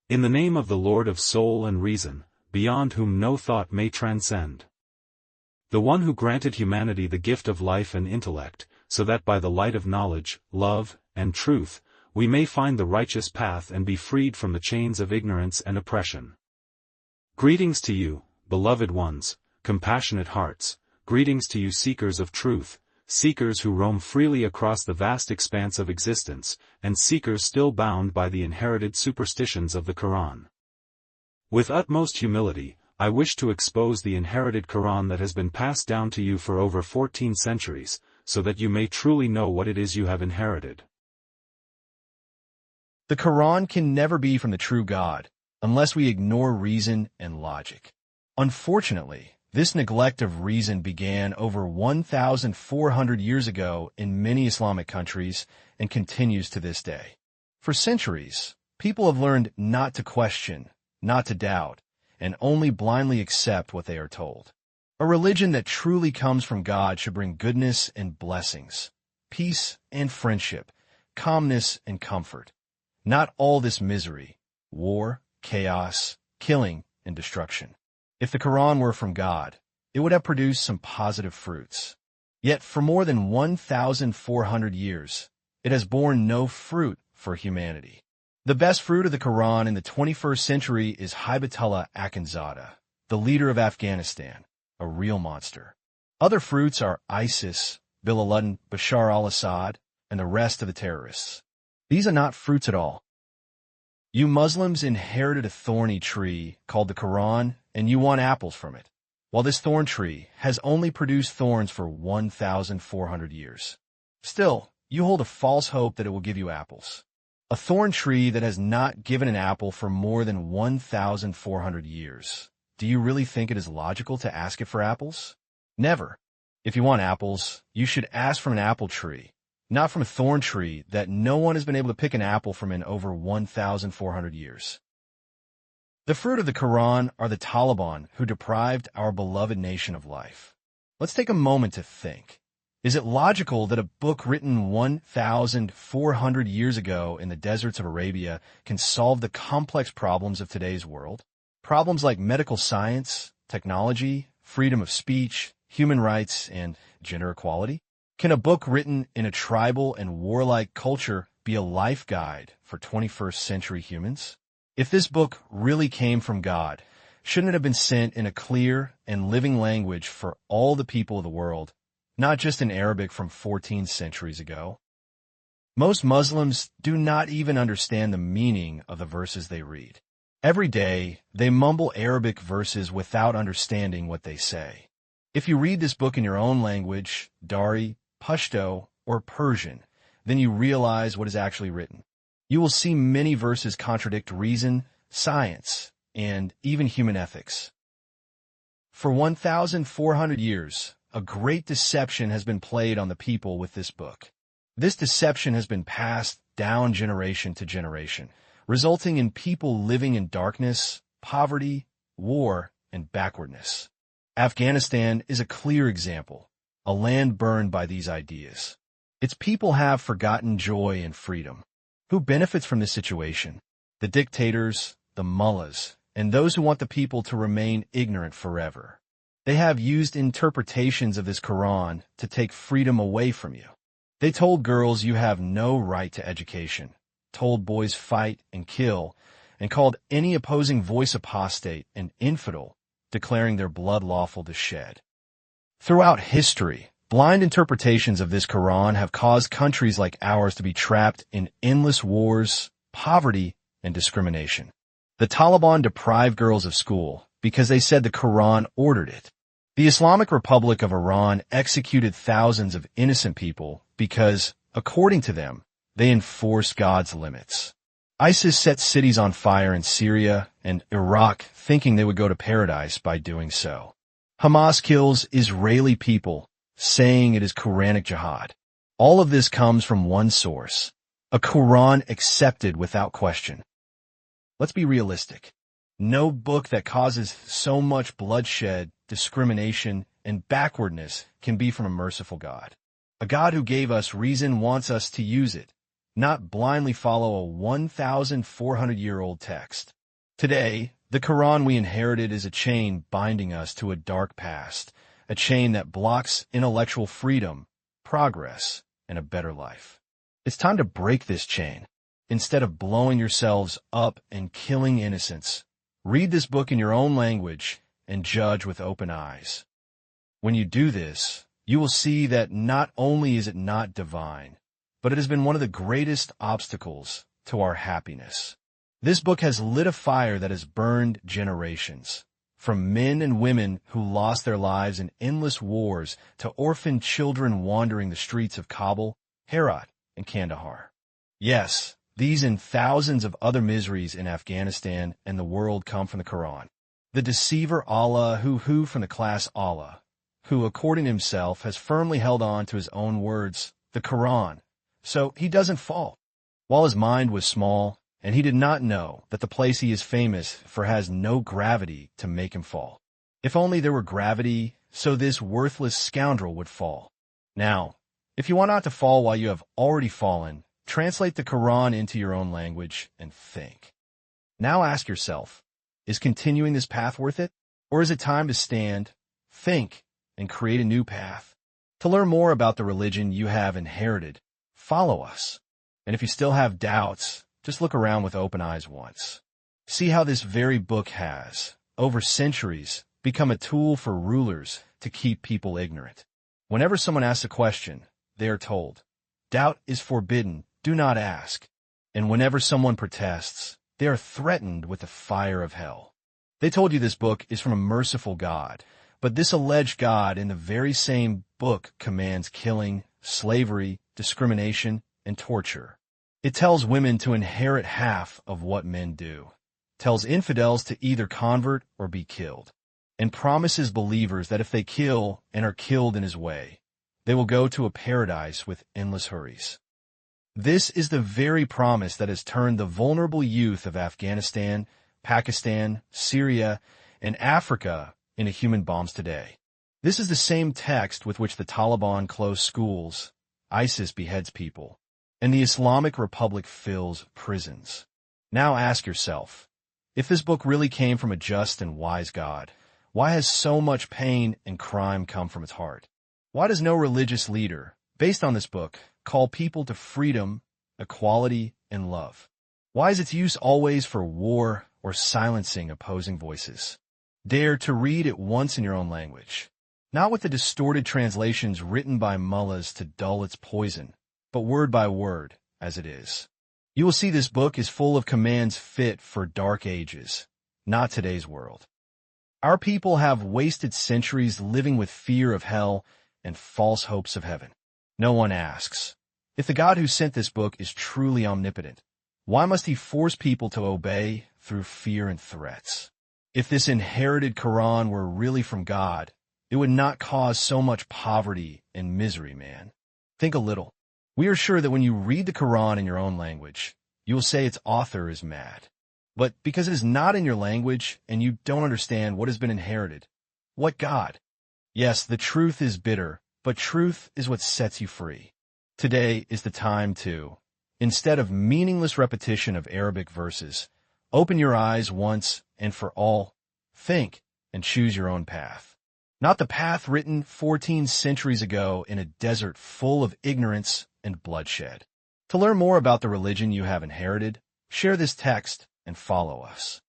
In the name of the Lord of soul and reason, beyond whom no thought may transcend. The one who granted humanity the gift of life and intellect, so that by the light of knowledge, love, and truth, we may find the righteous path and be freed from the chains of ignorance and oppression. Greetings to you, beloved ones, compassionate hearts, greetings to you seekers of truth, seekers who roam freely across the vast expanse of existence, and seekers still bound by the inherited superstitions of the Qur'an. With utmost humility, I wish to expose the inherited Qur'an that has been passed down to you for over 14 centuries, so that you may truly know what it is you have inherited. The Qur'an can never be from the true God, unless we ignore reason and logic. Unfortunately, this neglect of reason began over 1,400 years ago in many Islamic countries and continues to this day. For centuries, people have learned not to question, not to doubt, and only blindly accept what they are told. A religion that truly comes from God should bring goodness and blessings, peace and friendship, calmness and comfort. Not all this misery, war, chaos, killing, and destruction. If the Qur'an were from God, it would have produced some positive fruits. Yet for more than 1,400 years, it has borne no fruit for humanity. The best fruit of the Qur'an in the 21st century is Hibatullah Akhundzada, the leader of Afghanistan, a real monster. Other fruits are ISIS, Bin Laden, Bashar al-Assad, and the rest of the terrorists. These are not fruits at all. You Muslims inherited a thorny tree called the Qur'an, and you want apples from it, while this thorn tree has only produced thorns for 1,400 years. Still, you hold a false hope that it will give you apples. A thorn tree that has not given an apple for more than 1,400 years. Do you really think it is logical to ask it for apples? Never. If you want apples, you should ask from an apple tree, not from a thorn tree that no one has been able to pick an apple from in over 1,400 years. The fruit of the Qur'an are the Taliban who deprived our beloved nation of life. Let's take a moment to think. Is it logical that a book written 1,400 years ago in the deserts of Arabia can solve the complex problems of today's world? Problems like medical science, technology, freedom of speech, human rights, and gender equality? Can a book written in a tribal and warlike culture be a life guide for 21st century humans? If this book really came from God, shouldn't it have been sent in a clear and living language for all the people of the world, not just in Arabic from 14 centuries ago? Most Muslims do not even understand the meaning of the verses they read. Every day, they mumble Arabic verses without understanding what they say. If you read this book in your own language, Dari, Pashto, or Persian, then you realize what is actually written. You will see many verses contradict reason, science, and even human ethics. For 1,400 years, a great deception has been played on the people with this book. This deception has been passed down generation to generation, resulting in people living in darkness, poverty, war, and backwardness. Afghanistan is a clear example, a land burned by these ideas. Its people have forgotten joy and freedom. Who benefits from this situation? The dictators, the mullahs, and those who want the people to remain ignorant forever. They have used interpretations of this Qur'an to take freedom away from you. They told girls you have no right to education, told boys fight and kill, and called any opposing voice apostate and infidel, declaring their blood lawful to shed. Throughout history, blind interpretations of this Qur'an have caused countries like ours to be trapped in endless wars, poverty, and discrimination. The Taliban deprived girls of school because they said the Qur'an ordered it. The Islamic Republic of Iran executed thousands of innocent people because, according to them, they enforced God's limits. ISIS set cities on fire in Syria and Iraq thinking they would go to paradise by doing so. Hamas kills Israeli people, saying it is Quranic jihad. All of this comes from one source, a Qur'an accepted without question. Let's be realistic. No book that causes so much bloodshed, discrimination, and backwardness can be from a merciful God. A God who gave us reason wants us to use it, not blindly follow a 1,400-year-old text. Today, the Quran we inherited is a chain binding us to a dark past, a chain that blocks intellectual freedom, progress, and a better life. It's time to break this chain. Instead of blowing yourselves up and killing innocents, read this book in your own language and judge with open eyes. When you do this, you will see that not only is it not divine, but it has been one of the greatest obstacles to our happiness. This book has lit a fire that has burned generations, from men and women who lost their lives in endless wars to orphaned children wandering the streets of Kabul, Herat, and Kandahar. Yes, these and thousands of other miseries in Afghanistan and the world come from the Quran. The deceiver Allah, who from the class Allah, who, according to himself, has firmly held on to his own words, the Quran, so he doesn't fall. While his mind was small, and he did not know that the place he is famous for has no gravity to make him fall. If only there were gravity, so this worthless scoundrel would fall. Now, if you want not to fall while you have already fallen, translate the Quran into your own language and think. Now ask yourself, is continuing this path worth it? Or is it time to stand, think, and create a new path? To learn more about the religion you have inherited, follow us. And if you still have doubts, just look around with open eyes once. See how this very book has, over centuries, become a tool for rulers to keep people ignorant. Whenever someone asks a question, they are told, doubt is forbidden, do not ask. And whenever someone protests, they are threatened with the fire of hell. They told you this book is from a merciful God, but this alleged God in the very same book commands killing, slavery, discrimination, and torture. It tells women to inherit half of what men do, tells infidels to either convert or be killed, and promises believers that if they kill and are killed in his way, they will go to a paradise with endless hurries. This is the very promise that has turned the vulnerable youth of Afghanistan, Pakistan, Syria, and Africa into human bombs today. This is the same text with which the Taliban close schools, ISIS beheads people, and the Islamic Republic fills prisons. Now ask yourself, if this book really came from a just and wise God, why has so much pain and crime come from its heart? Why does no religious leader, based on this book, call people to freedom, equality, and love? Why is its use always for war or silencing opposing voices? Dare to read it once in your own language, not with the distorted translations written by mullahs to dull its poison, but word by word, as it is. You will see this book is full of commands fit for dark ages, not today's world. Our people have wasted centuries living with fear of hell and false hopes of heaven. No one asks, if the God who sent this book is truly omnipotent, why must he force people to obey through fear and threats? If this inherited Quran were really from God, it would not cause so much poverty and misery, man. Think a little. We are sure that when you read the Quran in your own language, you will say its author is mad. But because it is not in your language and you don't understand what has been inherited, what God? Yes, the truth is bitter, but truth is what sets you free. Today is the time to, instead of meaningless repetition of Arabic verses, open your eyes once and for all, think, and choose your own path. Not the path written 14 centuries ago in a desert full of ignorance and bloodshed. To learn more about the religion you have inherited, share this text and follow us.